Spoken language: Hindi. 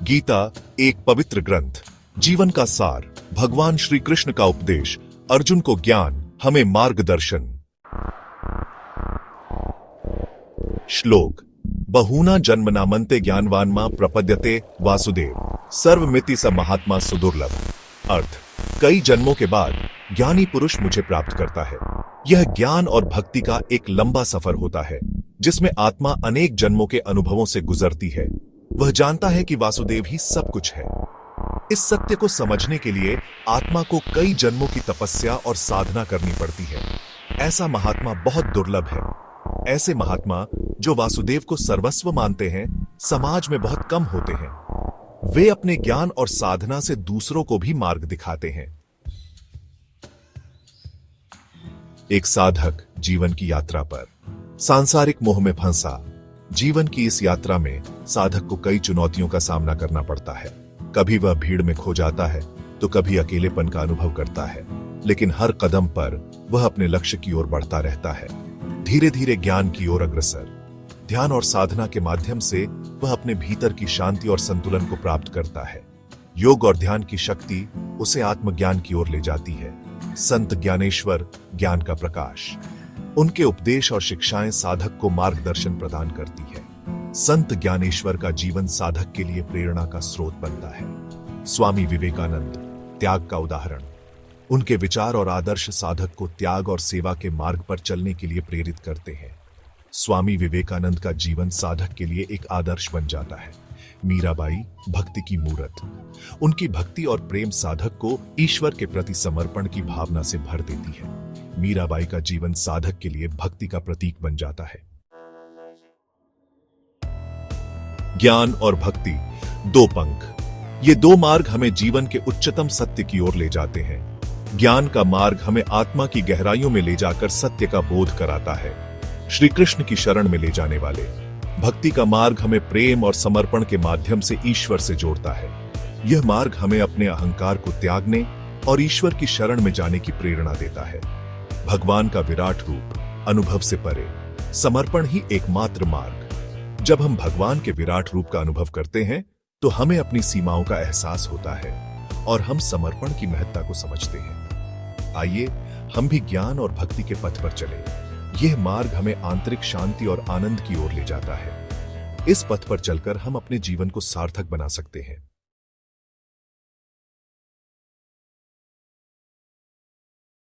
गीता एक पवित्र ग्रंथ, जीवन का सार, भगवान श्री कृष्ण का उपदेश, अर्जुन को ज्ञान, हमें मार्गदर्शन। श्लोक। बहूना जन्मनामन्ते ज्ञानवानमा प्रपद्यते वासुदेव सर्वमिति स महात्मा सुदुर्लभ। अर्थ, कई जन्मों के बाद ज्ञानी पुरुष मुझे प्राप्त करता है। यह ज्ञान और भक्ति का एक लंबा सफर होता है जिसमें आत्मा अनेक जन्मों के अनुभवों से गुजरती है। वह जानता है कि वासुदेव ही सब कुछ है। इस सत्य को समझने के लिए आत्मा को कई जन्मों की तपस्या और साधना करनी पड़ती है। ऐसा महात्मा बहुत दुर्लभ है। ऐसे महात्मा जो वासुदेव को सर्वस्व मानते हैं, समाज में बहुत कम होते हैं। वे अपने ज्ञान और साधना से दूसरों को भी मार्ग दिखाते हैं। एक साधक जीवन की यात्रा पर सांसारिक मोह में फंसा। जीवन की इस यात्रा में साधक को कई चुनौतियों का सामना करना पड़ता है। कभी वह भीड़ में खो जाता है तो कभी अकेलेपन का अनुभव करता है, लेकिन हर कदम पर वह अपने लक्ष्य की ओर बढ़ता रहता है, धीरे धीरे ज्ञान की ओर अग्रसर। ध्यान और साधना के माध्यम से वह अपने भीतर की शांति और संतुलन को प्राप्त करता है। योग और ध्यान की शक्ति उसे आत्मज्ञान की ओर ले जाती है। संत ज्ञानेश्वर ज्ञान का प्रकाश, उनके उपदेश और शिक्षाएं साधक को मार्गदर्शन प्रदान करती है। संत ज्ञानेश्वर का जीवन साधक के लिए प्रेरणा का स्रोत बनता है। स्वामी विवेकानंद त्याग का उदाहरण। उनके विचार और आदर्श साधक को त्याग और सेवा के मार्ग पर चलने के लिए प्रेरित करते हैं। स्वामी विवेकानंद का जीवन साधक के लिए एक आदर्श बन जाता है। मीराबाई भक्ति की मूरत। उनकी भक्ति और प्रेम साधक को ईश्वर के प्रति समर्पण की भावना से भर देती है। मीराबाई का जीवन साधक के लिए भक्ति का प्रतीक बन जाता है। ज्ञान और भक्ति दो पंख। ये दो मार्ग हमें जीवन के उच्चतम सत्य की ओर ले जाते हैं। ज्ञान का मार्ग हमें आत्मा की गहराइयों में ले जाकर सत्य का बोध कराता है, श्री कृष्ण की शरण में ले जाने वाले। भक्ति का मार्ग हमें प्रेम और समर्पण के माध्यम से ईश्वर से जोड़ता है। यह मार्ग हमें अपने अहंकार को त्यागने और ईश्वर की शरण में जाने की प्रेरणा देता है। भगवान का विराट रूप, अनुभव से परे, समर्पण ही एकमात्र मार्ग। जब हम भगवान के विराट रूप का अनुभव करते हैं तो हमें अपनी सीमाओं का एहसास होता है और हम समर्पण की महत्ता को समझते हैं। आइए हम भी ज्ञान और भक्ति के पथ पर चलें। यह मार्ग हमें आंतरिक शांति और आनंद की ओर ले जाता है। इस पथ पर चलकर हम अपने जीवन को सार्थक बना सकते हैं।